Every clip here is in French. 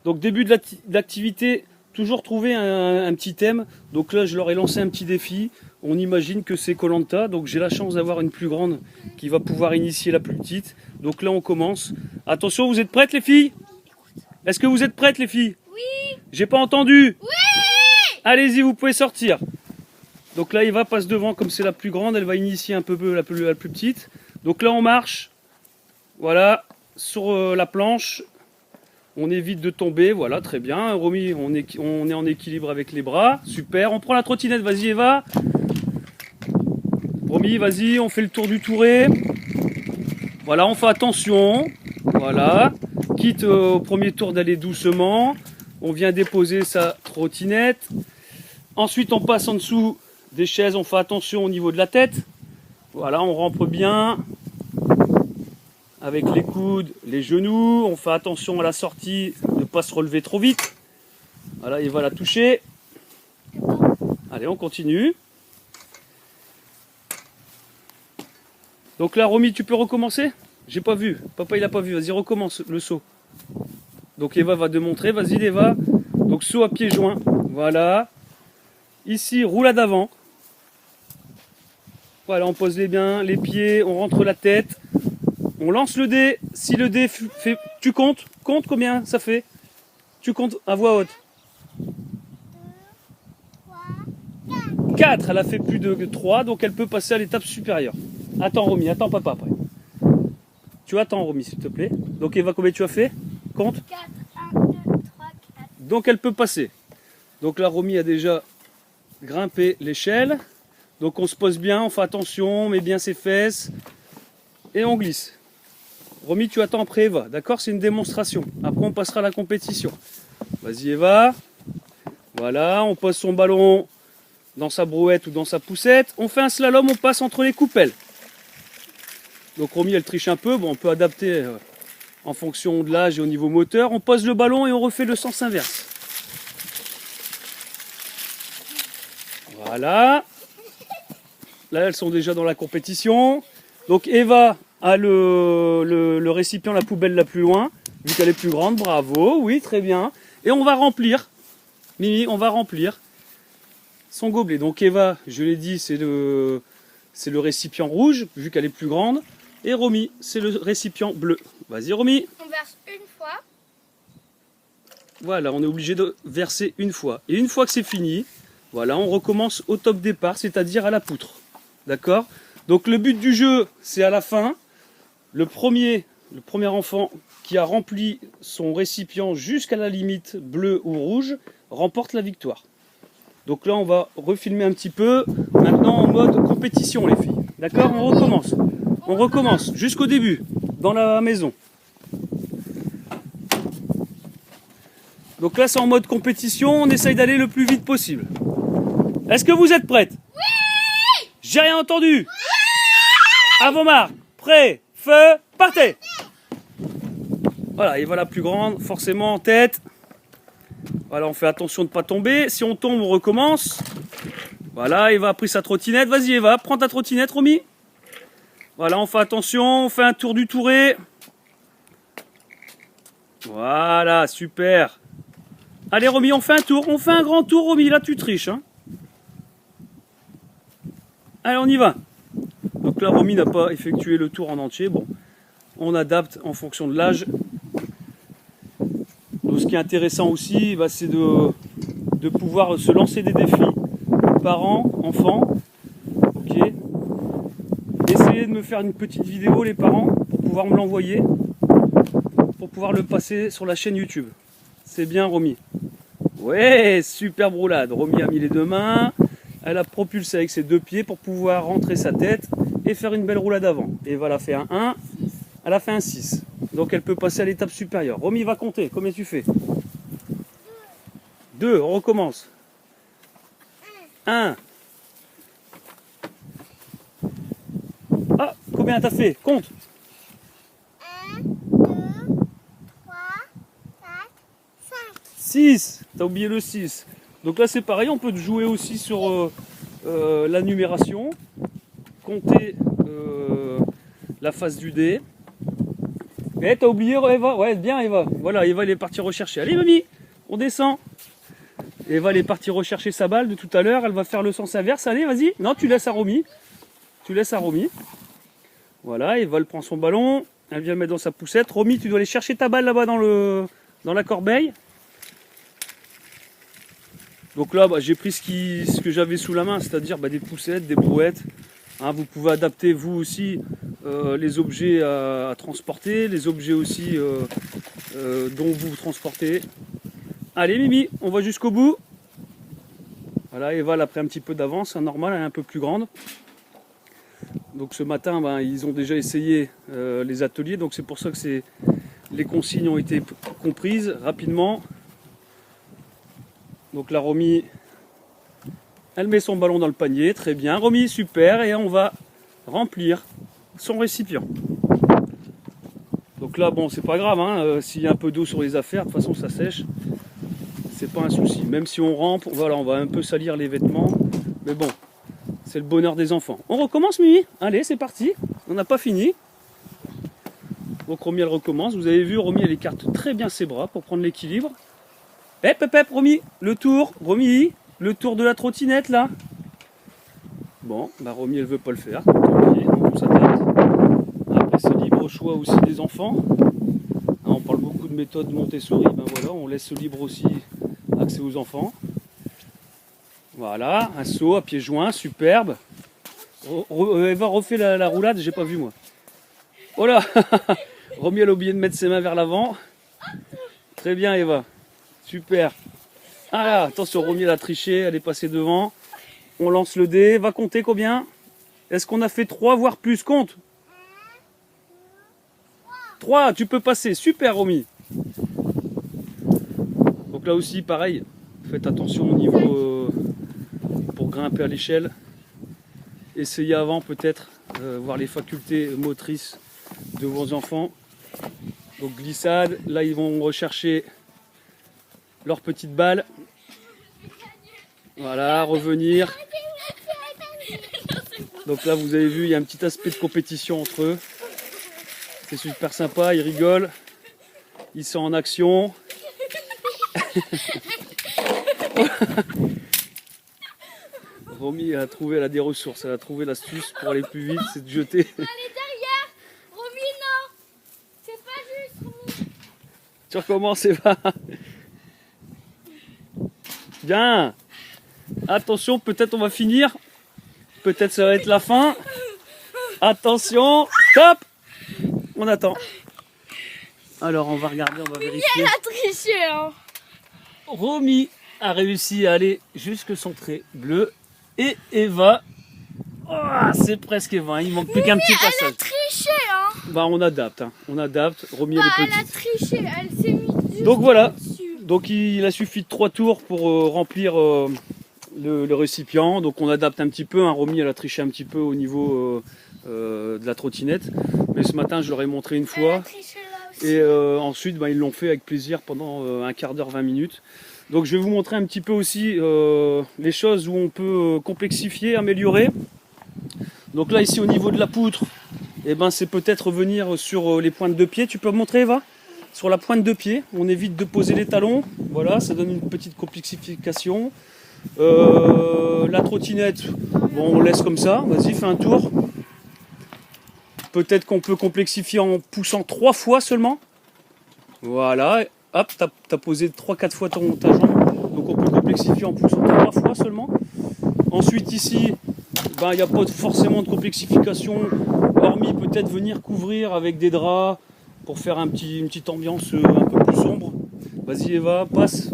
Donc début de l'activité, toujours trouver un petit thème. Donc là, je leur ai lancé un petit défi. On imagine que c'est koh. Donc j'ai la chance d'avoir une plus grande qui va pouvoir initier la plus petite. Donc là, on commence. Attention, vous êtes prêtes les filles? Est-ce que vous êtes prêtes les filles? Oui. J'ai pas entendu. Oui. Allez-y, vous pouvez sortir. Donc là, Eva passe devant, comme c'est la plus grande, elle va initier un peu la plus petite. Donc là, on marche. Voilà, sur la planche. On évite de tomber, voilà, très bien. Romy, on est en équilibre avec les bras. Super, on prend la trottinette, vas-y Eva. Romy, vas-y, on fait le tour du touret. Voilà, on fait attention. Voilà, quitte au premier tour d'aller doucement. On vient déposer sa trottinette. Ensuite, on passe en dessous des chaises, on fait attention au niveau de la tête. Voilà, on rentre bien. Avec les coudes, les genoux, on fait attention à la sortie de ne pas se relever trop vite. Voilà, il va la toucher. Allez, on continue. Donc là, Romy, tu peux recommencer? J'ai pas vu. Papa, il a pas vu. Vas-y, recommence le saut. Donc Eva va te montrer. Vas-y, Eva. Donc saut à pieds joints. Voilà. Ici, roulade avant. Voilà, on pose les pieds, on rentre la tête. On lance le dé. Si le dé fait... Tu comptes? Compte combien ça fait? Tu comptes à voix haute. 4. Elle a fait plus de 3, donc elle peut passer à l'étape supérieure. Attends Romy, attends papa après. Tu attends Romy s'il te plaît. Donc Eva, combien tu as fait? Compte. 4, 1, 2, 3, 4. Donc elle peut passer. Donc là Romy a déjà grimpé l'échelle. Donc on se pose bien, on fait attention, on met bien ses fesses. Et on glisse. Romy, tu attends après Eva, d'accord? C'est une démonstration. Après, on passera à la compétition. Vas-y Eva. Voilà, on pose son ballon dans sa brouette ou dans sa poussette. On fait un slalom, on passe entre les coupelles. Donc Romy, elle triche un peu. Bon, on peut adapter en fonction de l'âge et au niveau moteur. On pose le ballon et on refait le sens inverse. Voilà. Là, elles sont déjà dans la compétition. Donc Eva a le récipient, la poubelle la plus loin, vu qu'elle est plus grande, bravo, oui, très bien. Et on va remplir, Mimi, on va remplir son gobelet. Donc Eva, je l'ai dit, c'est le récipient rouge, vu qu'elle est plus grande. Et Romy, c'est le récipient bleu. Vas-y Romy. On verse une fois. Voilà, on est obligé de verser une fois. Et une fois que c'est fini, voilà, on recommence au top départ, c'est-à-dire à la poutre. D'accord? Donc le but du jeu, c'est à la fin. Le premier enfant qui a rempli son récipient jusqu'à la limite bleue ou rouge remporte la victoire. Donc là, on va refilmer un petit peu. Maintenant, en mode compétition, les filles. D'accord? On recommence. On recommence jusqu'au début, dans la maison. Donc là, c'est en mode compétition. On essaye d'aller le plus vite possible. Est-ce que vous êtes prêtes? Oui. J'ai rien entendu. Oui. À vos marques. Prêt, feu, partez. Voilà, Eva la plus grande, forcément en tête. Voilà, on fait attention de ne pas tomber. Si on tombe, on recommence. Voilà, Eva a pris sa trottinette. Vas-y Eva, prends ta trottinette, Romy. Voilà, on fait attention, on fait un tour du touret. Voilà, super. Allez Romy, on fait un tour, on fait un grand tour Romy, là tu triches. Hein. Allez, on y va. Donc là, Romy n'a pas effectué le tour en entier. Bon, on adapte en fonction de l'âge. Donc ce qui est intéressant aussi, bah, c'est de pouvoir se lancer des défis. Parents, enfants. Ok. Essayez de me faire une petite vidéo, les parents, pour pouvoir me l'envoyer. Pour pouvoir le passer sur la chaîne YouTube. C'est bien, Romy. Ouais, superbe roulade. Romy a mis les deux mains. Elle a propulsé avec ses deux pieds pour pouvoir rentrer sa tête et faire une belle roulade avant. Eva elle a fait un 1, elle a fait un 6. Donc elle peut passer à l'étape supérieure. Romy va compter, combien tu fais? 2, on recommence. 1. Ah, combien t'as fait? Compte. 1, 2, 3, 4, 5. 6, t'as oublié le 6. Donc là c'est pareil, on peut jouer aussi sur la numération, compter la face du dé, Eh, t'as oublié Eva? Ouais, bien Eva. Voilà, Eva, elle est partie rechercher. Allez, mamie, on descend. Eva, elle est partie rechercher sa balle de tout à l'heure. Elle va faire le sens inverse. Allez, vas-y. Non, tu laisses à Romy. Tu laisses à Romy. Voilà, Eva, elle prend son ballon. Elle vient le mettre dans sa poussette. Romy, tu dois aller chercher ta balle là-bas dans la corbeille. Donc là, j'ai pris ce que j'avais sous la main, c'est-à-dire des poussettes, des brouettes. Hein, vous pouvez adapter vous aussi les objets à transporter, les objets aussi dont vous transportez. Allez Mimi, on va jusqu'au bout. Voilà, Eva elle a pris un petit peu d'avance, hein, normal, elle est un peu plus grande. Donc ce matin, ils ont déjà essayé les ateliers, donc c'est pour ça que les consignes ont été comprises rapidement. Donc la Romy, elle met son ballon dans le panier, très bien. Romy, super, et on va remplir son récipient. Donc là, bon, c'est pas grave, hein, s'il y a un peu d'eau sur les affaires, de toute façon ça sèche. C'est pas un souci. Même si on rampe, voilà, on va un peu salir les vêtements. Mais bon, c'est le bonheur des enfants. On recommence, Mimi? Allez, c'est parti. On n'a pas fini. Donc Romy, elle recommence. Vous avez vu, Romy, elle écarte très bien ses bras pour prendre l'équilibre. Hep, Romy, le tour. Romy, le tour de la trottinette, là. Bon, Romy, elle veut pas le faire. Tant pis, on s'adapte. Après, c'est libre choix aussi des enfants. On parle beaucoup de méthode Montessori. Voilà, on laisse libre aussi accès aux enfants. Voilà, un saut à pieds joints, superbe. Eva refait la roulade, j'ai pas vu moi. Oh là. Romy, elle a oublié de mettre ses mains vers l'avant. Très bien Eva, super. Ah là, attention, Romy elle a triché, elle est passée devant. On lance le dé, va compter combien? Est-ce qu'on a fait 3 voire plus? Compte. 3, tu peux passer, super Romy. Donc là aussi pareil, faites attention au niveau pour grimper à l'échelle. Essayez avant peut-être voir les facultés motrices de vos enfants. Donc glissade, là ils vont rechercher leur petite balle. Voilà, revenir. Donc là vous avez vu, il y a un petit aspect de compétition entre eux. C'est super sympa, ils rigolent. Ils sont en action. Romy a trouvé, elle a des ressources, elle a trouvé l'astuce pour aller plus vite, c'est de jeter. Elle est derrière. Romy, non. C'est pas juste, Romy. Tu recommences, c'est pas. Bien. Attention, peut-être on va finir. Peut-être ça va être la fin. Attention. Stop. On attend. Alors on va regarder, on va vérifier. Elle a triché, hein. Romy a réussi à aller jusque son trait bleu. Et Eva, oh, c'est presque Eva, il manque plus qu'un petit passage. Elle a triché, hein. On adapte, hein. On adapte. Romy elle est petite. Elle a triché, elle s'est mise Donc voilà. dessus. Donc il a suffi de 3 tours pour remplir le récipient. Donc on adapte un petit peu. Hein. Romy elle a triché un petit peu au niveau de la trottinette. Mais ce matin je leur ai montré une fois. Elle a triché là aussi. Et ensuite ils l'ont fait avec plaisir pendant un quart d'heure, 20 minutes. Donc je vais vous montrer un petit peu aussi les choses où on peut complexifier, améliorer. Donc là ici au niveau de la poutre, c'est peut-être revenir sur les pointes de pied. Tu peux me montrer Eva? Sur la pointe de pied, on évite de poser les talons. Voilà, ça donne une petite complexification. La trottinette, bon on laisse comme ça. Vas-y, fais un tour. Peut-être qu'on peut complexifier en poussant 3 fois seulement. Voilà. Hop, tu as posé 3-4 fois ta jambe, donc on peut complexifier en poussant 3 fois seulement. Ensuite ici, il n'y a pas forcément de complexification, hormis peut-être venir couvrir avec des draps pour faire une petite ambiance un peu plus sombre. Vas-y Eva, passe.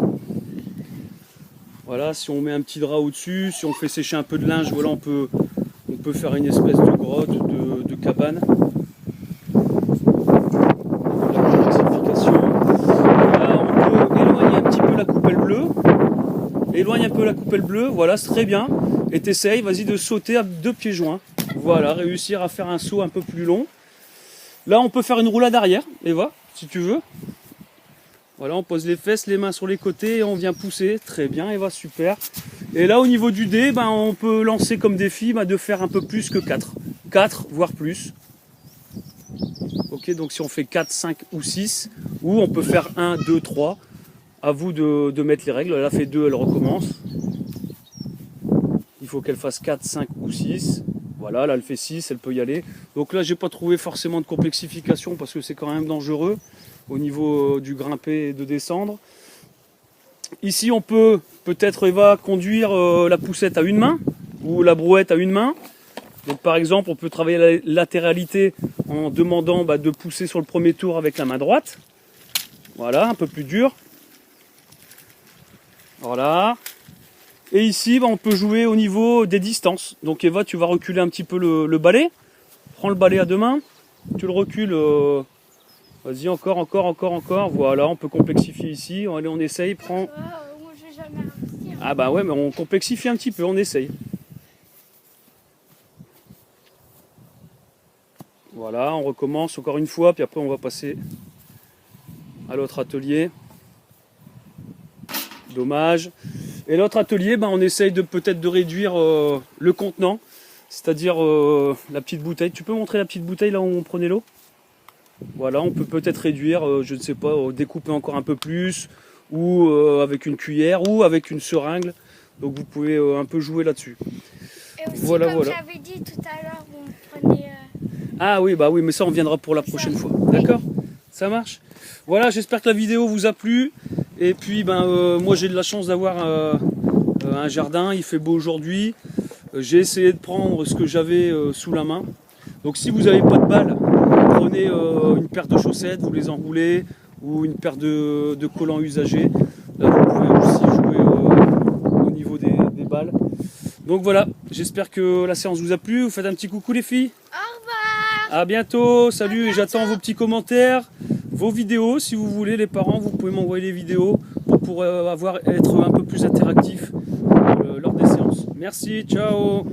Voilà, si on met un petit drap au-dessus, si on fait sécher un peu de linge, voilà, on peut faire une espèce de grotte, de cabane. Éloigne un peu la coupelle bleue, voilà, c'est très bien. Et t'essayes, vas-y, de sauter à 2 pieds joints. Voilà, réussir à faire un saut un peu plus long. Là, on peut faire une roulade arrière, Eva, si tu veux. Voilà, on pose les fesses, les mains sur les côtés et on vient pousser. Très bien, Eva, super. Et là, au niveau du dé, on peut lancer comme défi de faire un peu plus que 4. 4, voire plus. Donc Ok, donc si on fait 4, 5 ou 6, ou on peut faire 1, 2, 3. À vous de mettre les règles. Elle a fait 2, elle recommence. Il faut qu'elle fasse 4, 5 ou 6. Voilà, là elle fait 6, elle peut y aller. Donc là j'ai pas trouvé forcément de complexification parce que c'est quand même dangereux au niveau du grimper et de descendre. Ici on peut peut-être Eva conduire la poussette à une main ou la brouette à une main. Donc par exemple on peut travailler la latéralité en demandant de pousser sur le premier tour avec la main droite. Voilà, un peu plus dur. Voilà. Et ici, on peut jouer au niveau des distances. Donc Eva, tu vas reculer un petit peu le balai. Prends le balai à 2 mains. Tu le recules. Vas-y, encore. Voilà, on peut complexifier ici. Allez, on essaye. Prends. Moi, j'ai jamais réussi. Ah bah ouais, mais on complexifie un petit peu. On essaye. Voilà, on recommence encore une fois. Puis après, on va passer à l'autre atelier. Dommage. Et l'autre atelier, on essaye peut-être de réduire le contenant, c'est-à-dire la petite bouteille. Tu peux montrer la petite bouteille là où on prenait l'eau? Voilà, on peut peut-être réduire, je ne sais pas, découper encore un peu plus, ou avec une cuillère, ou avec une seringue. Donc vous pouvez un peu jouer là-dessus. Et aussi, Voilà. j'avais dit tout à l'heure, on prenait... Ah oui, mais ça on viendra pour la prochaine fois. D'accord? Ça marche? Voilà, j'espère que la vidéo vous a plu. Et puis moi j'ai de la chance d'avoir un jardin, il fait beau aujourd'hui. J'ai essayé de prendre ce que j'avais sous la main. Donc si vous n'avez pas de balles, prenez une paire de chaussettes, vous les enroulez, ou une paire de collants usagés. Là vous pouvez aussi jouer au niveau des balles. Donc voilà, j'espère que la séance vous a plu. Vous faites un petit coucou les filles. Au revoir. À bientôt, salut, et j'attends vos petits commentaires, vos vidéos, si vous voulez, les parents, vous pouvez m'envoyer les vidéos pour être un peu plus interactif lors des séances. Merci, ciao.